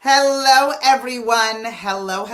Hello, everyone. Hello.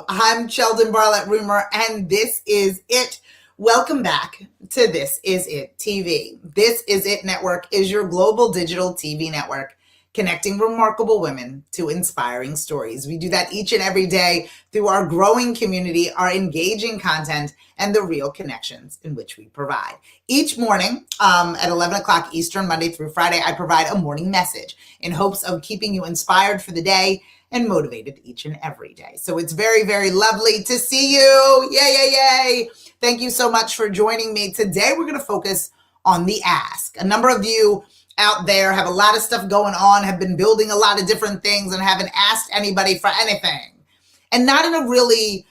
I'm CHELDIN BARLATT RUMER, and this is it. Welcome back to This Is It TV. This Is It Network is your global digital TV network, connecting remarkable women to inspiring stories. We do that each and every day through our growing community, our engaging content, and the real connections in which we provide. Each morning at 11 o'clock Eastern, Monday through Friday, I provide a morning message in hopes of keeping you inspired for the day and motivated each and every day. So it's very, very lovely to see you. Yay. Thank you so much for joining me. Today, we're going to focus on the ask. A number of you out there have a lot of stuff going on, have been building a lot of different things and haven't asked anybody for anything. And not in a really,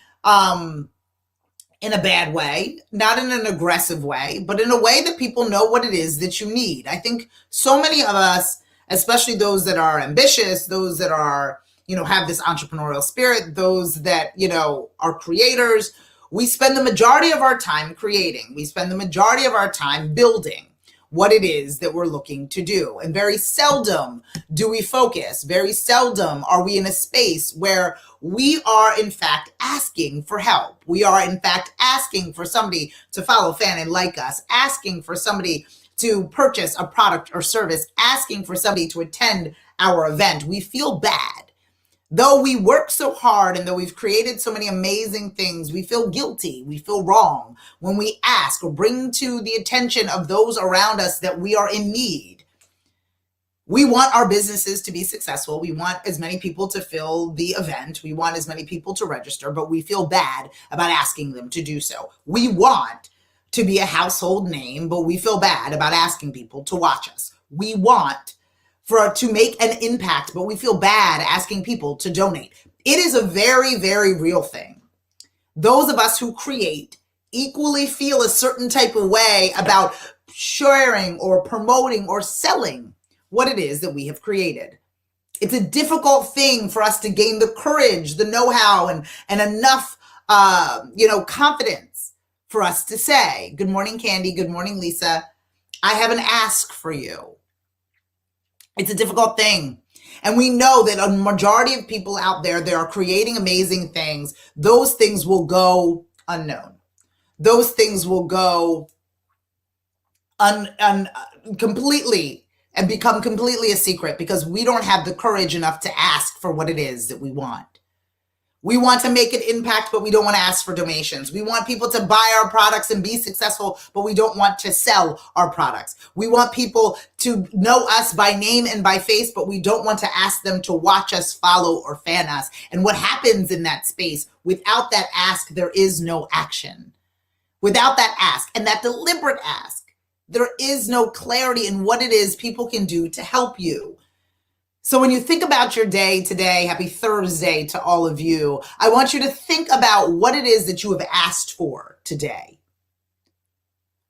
in a bad way, not in an aggressive way, but in a way that people know what it is that you need. I think so many of us, especially those that are ambitious, those that are, have this entrepreneurial spirit, those that, are creators, we spend the majority of our time creating. We spend the majority of our time building what it is that we're looking to do. And very seldom do we focus. Very seldom are we in a space where we are, in fact, asking for help. We are, in fact, asking for somebody to follow, fan, and like us, asking for somebody to purchase a product or service, asking for somebody to attend our event. We feel bad. Though we work so hard and though we've created so many amazing things, we feel guilty, we feel wrong when we ask or bring to the attention of those around us that we are in need. We want our businesses to be successful. We want as many people to fill the event. We want as many people to register, but we feel bad about asking them to do so. We want to be a household name, but we feel bad about asking people to watch us. We want to make an impact, but we feel bad asking people to donate. It is a very, very real thing. Those of us who create equally feel a certain type of way about sharing or promoting or selling what it is that we have created. It's a difficult thing for us to gain the courage, the know-how, and enough, confidence for us to say, good morning, Candy. Good morning, Lisa. I have an ask for you. It's a difficult thing. And we know that a majority of people out there, they are creating amazing things. Those things will go unknown. Those things will go completely and become completely a secret because we don't have the courage enough to ask for what it is that we want. We want to make an impact, but we don't want to ask for donations. We want people to buy our products and be successful, but we don't want to sell our products. We want people to know us by name and by face, but we don't want to ask them to watch us, follow, or fan us. And what happens in that space, without that ask, there is no action. Without that ask and that deliberate ask, there is no clarity in what it is people can do to help you. So when you think about your day today, happy Thursday to all of you, I want you to think about what it is that you have asked for today.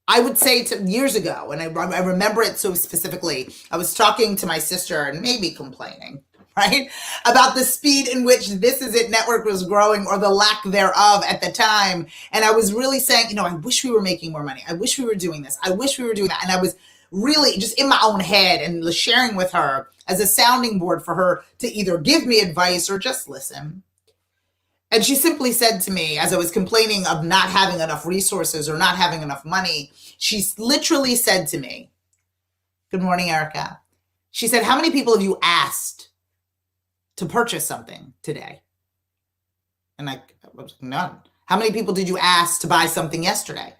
I would say years ago, and I remember it so specifically, I was talking to my sister and maybe complaining, right, about the speed in which This Is It Network was growing or the lack thereof at the time. And I was really saying, I wish we were making more money. I wish we were doing this. I wish we were doing that. And I was really just in my own head and sharing with her as a sounding board for her to either give me advice or just listen. And she simply said to me, as I was complaining of not having enough resources or not having enough money, she literally said to me, good morning, Erica. She said, how many people have you asked to purchase something today? And I was none. How many people did you ask to buy something yesterday?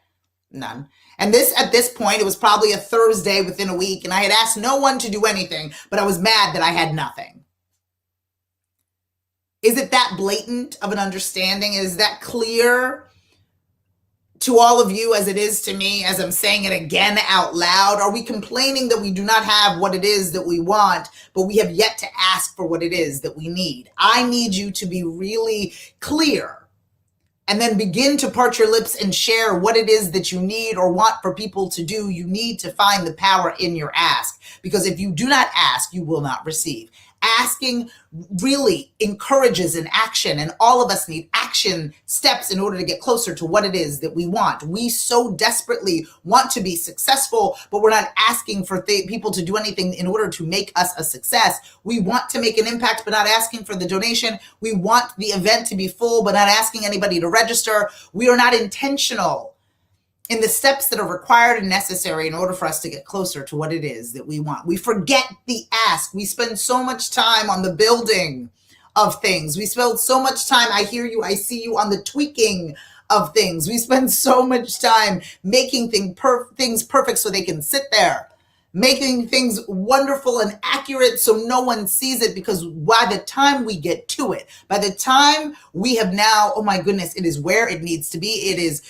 None. And at this point, it was probably a Thursday within a week, and I had asked no one to do anything, but I was mad that I had nothing. Is it that blatant of an understanding? Is that clear to all of you as it is to me, as I'm saying it again out loud? Are we complaining that we do not have what it is that we want, but we have yet to ask for what it is that we need? I need you to be really clear and then begin to part your lips and share what it is that you need or want for people to do. You need to find the power in your ask, because if you do not ask, you will not receive. Asking really encourages an action, and all of us need action steps in order to get closer to what it is that we want. We so desperately want to be successful, but we're not asking for people to do anything in order to make us a success. We want to make an impact, but not asking for the donation. We want the event to be full, but not asking anybody to register. We are not intentional in the steps that are required and necessary in order for us to get closer to what it is that we want. We forget the ask. We spend so much time on the building of things. We spend so much time, I hear you, I see you, on the tweaking of things. We spend so much time making things perfect so they can sit there, making things wonderful and accurate so no one sees it, because by the time we get to it, by the time we have now, oh my goodness, it is where it needs to be. It is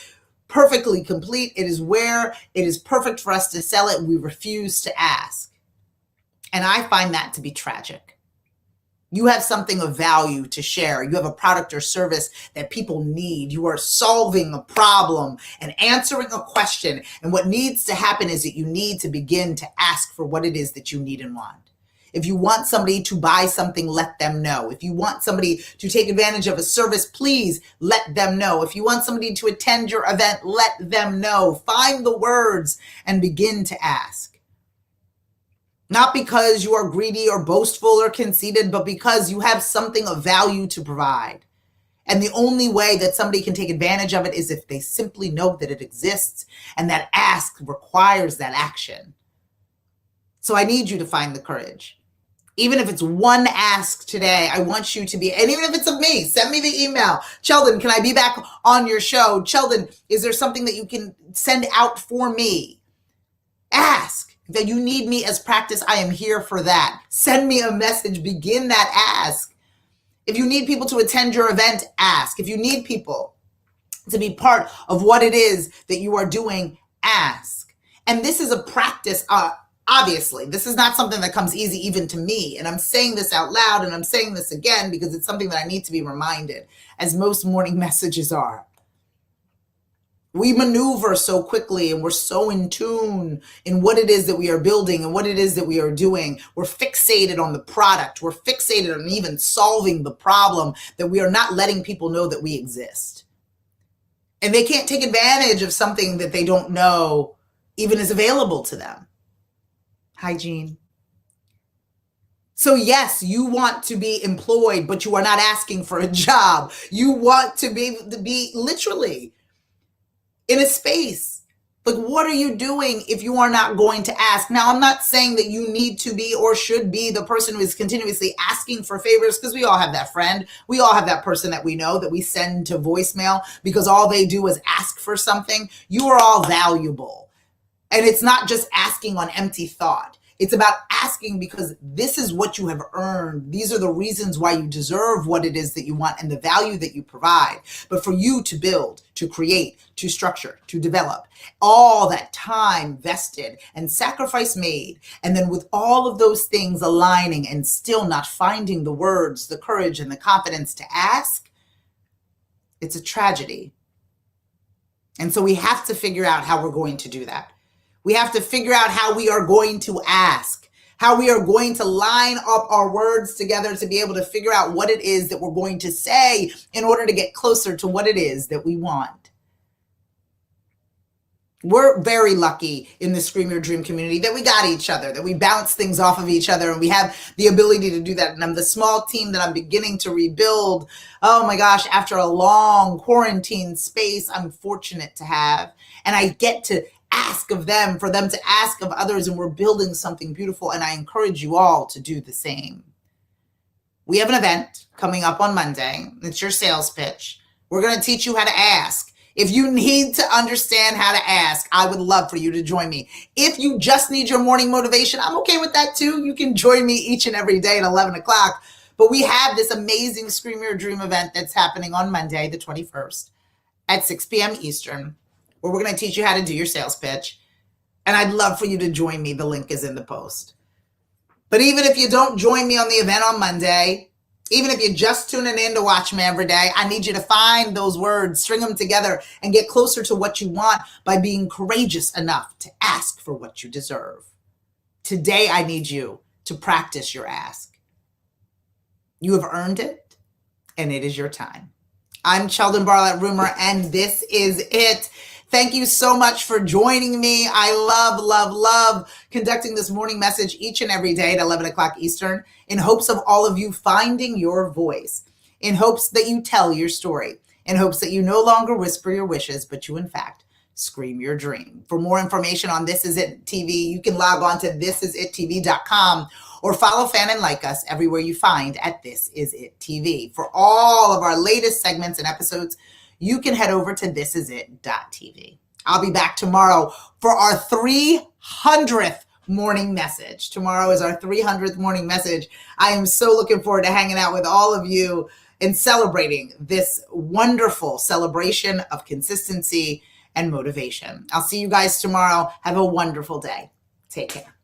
perfectly complete. It is where it is perfect for us to sell it. We refuse to ask. And I find that to be tragic. You have something of value to share. You have a product or service that people need. You are solving a problem and answering a question. And what needs to happen is that you need to begin to ask for what it is that you need and want. If you want somebody to buy something, let them know. If you want somebody to take advantage of a service, please let them know. If you want somebody to attend your event, let them know. Find the words and begin to ask. Not because you are greedy or boastful or conceited, but because you have something of value to provide. And the only way that somebody can take advantage of it is if they simply know that it exists, and that ask requires that action. So I need you to find the courage. Even if it's one ask today, I want you to be, and even if it's of me, send me the email. Cheldin, can I be back on your show? Cheldin, is there something that you can send out for me? Ask that you need me as practice. I am here for that. Send me a message. Begin that ask. If you need people to attend your event, ask. If you need people to be part of what it is that you are doing, ask. And this is a practice. Obviously, this is not something that comes easy even to me. And I'm saying this out loud, and I'm saying this again because it's something that I need to be reminded, as most morning messages are. We maneuver so quickly, and we're so in tune in what it is that we are building and what it is that we are doing. We're fixated on the product. We're fixated on even solving the problem, that we are not letting people know that we exist. And they can't take advantage of something that they don't know even is available to them. Hygiene. So yes, you want to be employed, but you are not asking for a job. You want to be literally in a space. Like, what are you doing if you are not going to ask? Now, I'm not saying that you need to be or should be the person who is continuously asking for favors, because we all have that friend. We all have that person that we know that we send to voicemail because all they do is ask for something. You are all valuable. And it's not just asking on empty thought. It's about asking because this is what you have earned. These are the reasons why you deserve what it is that you want and the value that you provide. But for you to build, to create, to structure, to develop, all that time vested and sacrifice made, and then with all of those things aligning and still not finding the words, the courage, and the confidence to ask, it's a tragedy. And so we have to figure out how we're going to do that. We have to figure out how we are going to ask, how we are going to line up our words together to be able to figure out what it is that we're going to say in order to get closer to what it is that we want. We're very lucky in the Scream Your Dream community that we got each other, that we bounce things off of each other, and we have the ability to do that. And I'm the small team that I'm beginning to rebuild. Oh my gosh, after a long quarantine space, I'm fortunate to have. And I get to ask of them, for them to ask of others, and we're building something beautiful. And I encourage you all to do the same. We have an event coming up on Monday. It's your sales pitch. We're going to teach you how to ask. If you need to understand how to ask, I would love for you to join me. If you just need your morning motivation, I'm okay with that too. You can join me each and every day at 11 o'clock. But we have this amazing Scream Your Dream event that's happening on Monday, the 21st at 6 p.m. Eastern, where we're going to teach you how to do your sales pitch. And I'd love for you to join me. The link is in the post. But even if you don't join me on the event on Monday, even if you're just tuning in to watch me every day, I need you to find those words, string them together, and get closer to what you want by being courageous enough to ask for what you deserve. Today, I need you to practice your ask. You have earned it, and it is your time. I'm CHELDIN BARLATT RUMER, and this is it. Thank you so much for joining me. I love conducting this morning message each and every day at 11 o'clock Eastern in hopes of all of you finding your voice, in hopes that you tell your story, in hopes that you no longer whisper your wishes, but you, in fact, scream your dream. For more information on This Is It TV, you can log on to thisisItTV.com or follow, fan, and like us everywhere you find at This Is It TV. For all of our latest segments and episodes, you can head over to thisisit.tv. I'll be back tomorrow for our 300th morning message. Tomorrow is our 300th morning message. I am so looking forward to hanging out with all of you and celebrating this wonderful celebration of consistency and motivation. I'll see you guys tomorrow. Have a wonderful day. Take care.